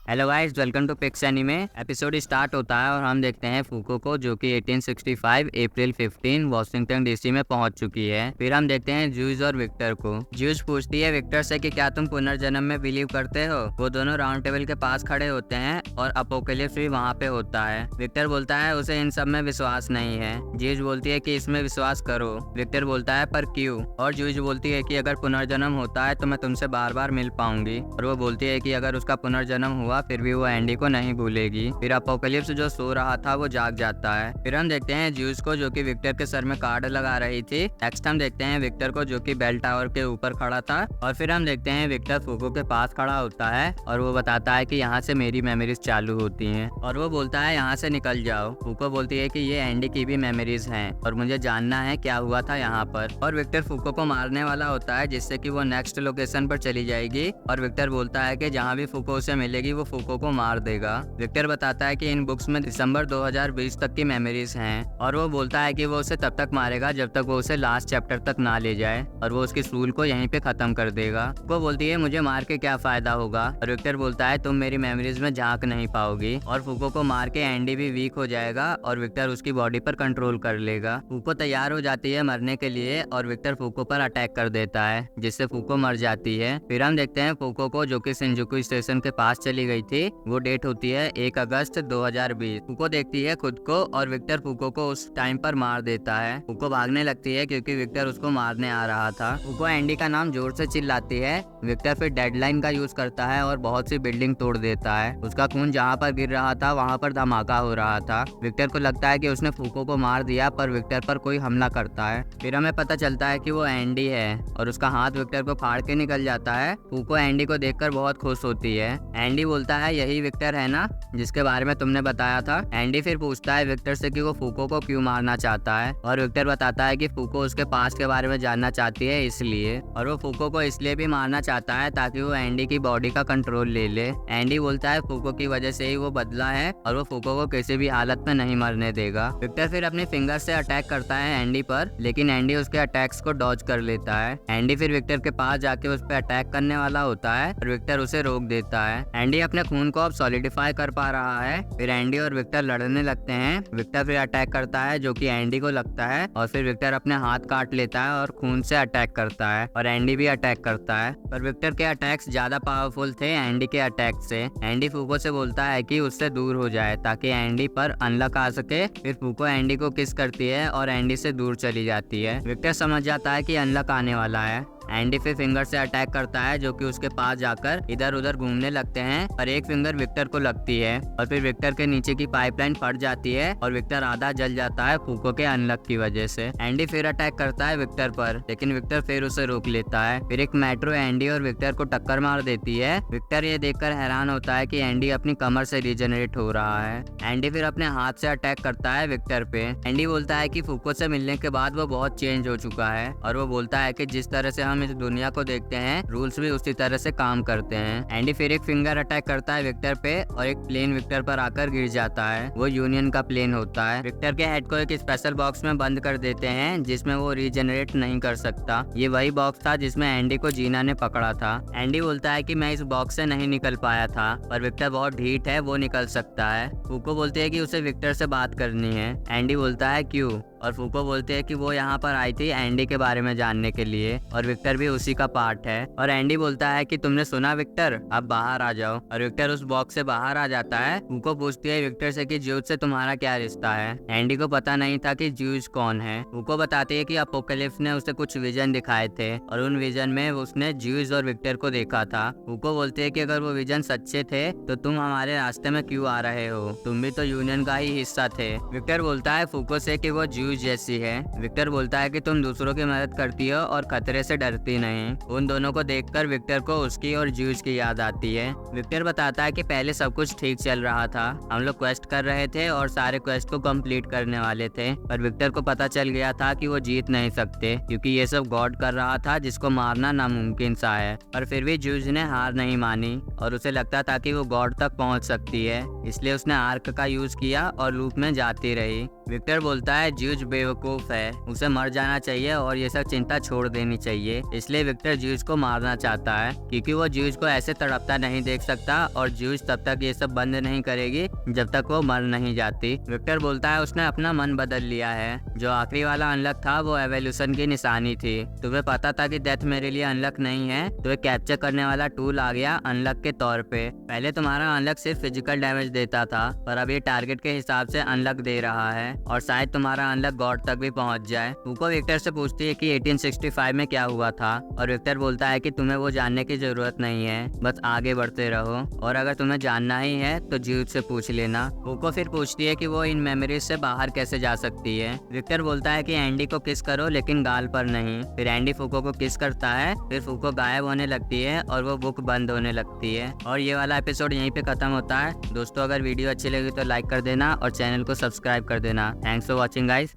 Hello guys, welcome to Pix Anime. Episode start होता है और हम देखते हैं फूको को, जो कि 1865 अप्रैल 15 वॉशिंगटन डीसी में पहुंच चुकी है। फिर हम देखते हैं ज्यूज और विक्टर को। ज्यूज पूछती है विक्टर से कि क्या तुम पुनर्जन्म में बिलीव करते हो। वो दोनों राउंड टेबल के पास खड़े होते हैं और अपोकलिप्स भी वहाँ पे होता है। विक्टर बोलता है उसे इन सब में विश्वास नहीं है। ज्यूज बोलती है कि इसमें विश्वास करो। विक्टर बोलता है पर क्यों। और ज्यूज बोलती है कि अगर पुनर्जन्म होता है तो मैं तुमसे बार बार मिल पाऊंगी। और वो बोलती है कि अगर उसका पुनर्जन्म हुआ फिर भी वो एंडी को नहीं भूलेगी। फिर अपोकलिप्स जो सो रहा था वो जाग जाता है। फिर हम देखते हैं ज्यूस को, जो कि विक्टर के सर में कार्ड लगा रही थी। नेक्स्ट हम देखते हैं विक्टर को, जो कि बेल टावर के ऊपर खड़ा था। और फिर हम देखते हैं विक्टर फूको के पास खड़ा होता है और वो बताता है कि यहाँ से मेरी मेमोरीज चालू होती हैं। और वो बोलता है यहाँ से निकल जाओ। फूको बोलती है कि ये एंडी की भी मेमोरीज हैं और मुझे जानना है क्या हुआ था यहाँ पर। और विक्टर फूको को मारने वाला होता है, जिससे कि वो नेक्स्ट लोकेशन पर चली जाएगी। और विक्टर बोलता है कि जहाँ भी फूको उसे मिलेगी वो फूको को मार देगा। विक्टर बताता है कि इन बुक्स में दिसंबर 2020 तक की मेमोरीज हैं। और वो बोलता है कि वो उसे तब तक मारेगा जब तक वो उसे लास्ट चैप्टर तक ना ले जाए और वो उसकी स्कूल को यहीं पे खत्म कर देगा। वो बोलती है मुझे मार के क्या फायदा होगा। और विक्टर बोलता है तुम मेरी मेमोरीज में झांक नहीं पाओगी। और फूको को मार के एंडी भी वीक हो जाएगा और विक्टर उसकी बॉडी पर कंट्रोल कर लेगा। फूको तैयार हो जाती है मरने के लिए और विक्टर फूको पर अटैक कर देता है, जिससे फूको मर जाती है। फिर हम देखते हैं फूको को, जो कि शिंजुकू स्टेशन के पास चली गई थी। वो डेट होती है 1 अगस्त 2020। फूको देखती है खुद को और विक्टर फूको को उस टाइम पर मार देता है। फूको भागने लगती है क्योंकि विक्टर उसको मारने आ रहा था। फूको एंडी का नाम जोर से चिल्लाती है। विक्टर फिर डेडलाइन का यूज करता है और बहुत सी बिल्डिंग तोड़ देता है। उसका खून जहाँ पर गिर रहा था वहाँ पर धमाका हो रहा था। विक्टर को लगता है कि उसने फूको को मार दिया, पर विक्टर पर कोई हमला करता है। फिर हमें पता चलता है कि वो एंडी है और उसका हाथ विक्टर को फाड़ के निकल जाता है। फूको एंडी को देखकर बहुत खुश होती है। एंडी बोलता है यही विक्टर है ना जिसके बारे में तुमने बताया था। एंडी फिर पूछता है विक्टर से कि वो फूको को क्यों मारना चाहता है। और विक्टर बताता है कि फूको उसके पास्ट के बारे में जानना चाहती है इसलिए। और वो फूको को इसलिए भी मारना चाहता है ताकि वो एंडी की बॉडी का कंट्रोल ले ले। एंडी बोलता है फूको की वजह से ही वो बदला है और वो फूको को किसी भी हालत में नहीं मरने देगा। विक्टर फिर अपने फिंगर से अटैक करता है एंडी पर, लेकिन एंडी उसके अटैक्स को डॉज कर लेता है। एंडी फिर विक्टर के पास जाके उस पर अटैक करने वाला होता है और विक्टर उसे रोक देता है। एंडी अपने खून को अब सॉलिडिफाई कर पा रहा है। फिर एंडी और विक्टर लड़ने लगते हैं। विक्टर फिर अटैक करता है जो कि एंडी को लगता है और फिर विक्टर अपने हाथ काट लेता है और खून से अटैक करता है और एंडी भी अटैक करता है। पर विक्टर के अटैक्स ज्यादा पावरफुल थे एंडी के अटैक से। एंडी फूको से बोलता है कि उससे दूर हो जाए ताकि एंडी पर अनलक आ सके। फिर फूको एंडी को किस करती है और एंडी से दूर चली जाती है। विक्टर समझ जाता है कि अनलक आने वाला है। एंडी फिर फिंगर से अटैक करता है जो कि उसके पास जाकर इधर उधर घूमने लगते हैं और एक फिंगर विक्टर को लगती है और फिर विक्टर के नीचे की पाइपलाइन फट जाती है और विक्टर आधा जल जाता है फूको के अनलक की वजह से। एंडी फिर अटैक करता है विक्टर पर, लेकिन विक्टर फिर उसे रोक लेता है। फिर एक मेट्रो एंडी और विक्टर को टक्कर मार देती है। विक्टर ये देखकर हैरान होता है कि एंडी अपनी कमर से रीजनरेट हो रहा है। एंडी फिर अपने हाथ से अटैक करता है विक्टर पे। एंडी बोलता है कि फूको से मिलने के बाद वो बहुत चेंज हो चुका है और वो बोलता है कि जिस तरह से हम इस दुनिया को देखते हैं रूल्स भी उसी तरह से काम करते हैं। एंडी फिर एक फिंगर अटैक करता है विक्टर पे और एक प्लेन विक्टर पर आकर गिर जाता है। वो यूनियन का प्लेन होता है। विक्टर के हेड को एक स्पेशल बॉक्स में बंद कर देते हैं जिसमें वो रीजनरेट नहीं कर सकता। ये वही बॉक्स था जिसमें एंडी को जीना ने पकड़ा था। एंडी बोलता है कि मैं इस बॉक्स से नहीं निकल पाया था, पर विक्टर बहुत ढीठ है, वो निकल सकता है। फूको बोलती है कि उसे विक्टर से बात करनी है। एंडी बोलता है क्यों। और फूको बोलते हैं कि वो यहाँ पर आई थी एंडी के बारे में जानने के लिए और विक्टर भी उसी का पार्ट है। और एंडी बोलता है कि तुमने सुना विक्टर, अब बाहर आ जाओ। और विक्टर उस बॉक्स से बाहर आ जाता है। फूको पूछती है विक्टर से कि ज्यूज से तुम्हारा क्या रिश्ता है। एंडी को पता नहीं था कि ज्यूज कौन है। फूको बताती है कि अपोकलिप्स ने उसे कुछ विजन दिखाए थे और उन विजन में उसने ज्यूज और विक्टर को देखा था। फूको बोलते है कि अगर वो विजन सच्चे थे तो तुम हमारे रास्ते में क्यों आ रहे हो, तुम भी तो यूनियन का ही हिस्सा थे। विक्टर बोलता है फूको से कि वो ज्यूज जैसी है। विक्टर बोलता है कि तुम दूसरों की मदद करती हो और खतरे से डरती नहीं। उन दोनों को देखकर विक्टर को उसकी और ज्यूज की याद आती है। विक्टर बताता है कि पहले सब कुछ ठीक चल रहा था, हम लोग क्वेस्ट कर रहे थे और सारे क्वेस्ट को कंप्लीट करने वाले थे, पर विक्टर को पता चल गया था कि वो जीत नहीं सकते क्योंकि ये सब गॉड कर रहा था जिसको मारना नामुमकिन सा है। पर फिर भी ज्यूज ने हार नहीं मानी और उसे लगता था कि वो गॉड तक पहुंच सकती है, इसलिए उसने आर्क का यूज किया और लूप में जाती रही। विक्टर बोलता है ज्यूज ज्यूज बेवकूफ है, उसे मर जाना चाहिए और ये सब चिंता छोड़ देनी चाहिए। इसलिए विक्टर ज्यूज को मारना चाहता है क्योंकि वो ज्यूज को ऐसे तड़पता नहीं देख सकता और ज्यूज तब तक ये सब बंद नहीं करेगी जब तक वो मर नहीं जाती। विक्टर बोलता है उसने अपना मन बदल लिया है, जो आखिरी वाला अनलक था वो एवोल्यूशन की निशानी थी। तुम्हें पता था कि डेथ मेरे लिए अनलक नहीं है, तो एक कैप्चर करने वाला टूल आ गया अनलक के तौर पे। पहले तुम्हारा अनलक सिर्फ फिजिकल डैमेज देता था, पर अब ये टारगेट के हिसाब से अनलक दे रहा है और शायद तुम्हारा अनलक गॉड तक भी पहुंच जाए। फूको विक्टर से पूछती है कि 1865 में क्या हुआ था और विक्टर बोलता है कि तुम्हें वो जानने की जरूरत नहीं है, बस आगे बढ़ते रहो और अगर तुम्हें जानना ही है तो ज्यूज से पूछ लेना। फूको फिर पूछती है कि वो इन मेमोरीज से बाहर कैसे जा सकती है। विक्टर बोलता है कि एंडी को किस करो लेकिन गाल पर नहीं। फिर एंडी फूको को किस करता है, फिर फूको गायब होने लगती है और वो बुक बंद होने लगती है और ये वाला एपिसोड यहीं पे खत्म होता है। दोस्तों अगर वीडियो अच्छी लगी तो लाइक कर देना और चैनल को सब्सक्राइब कर देना। Thanks for watching guys.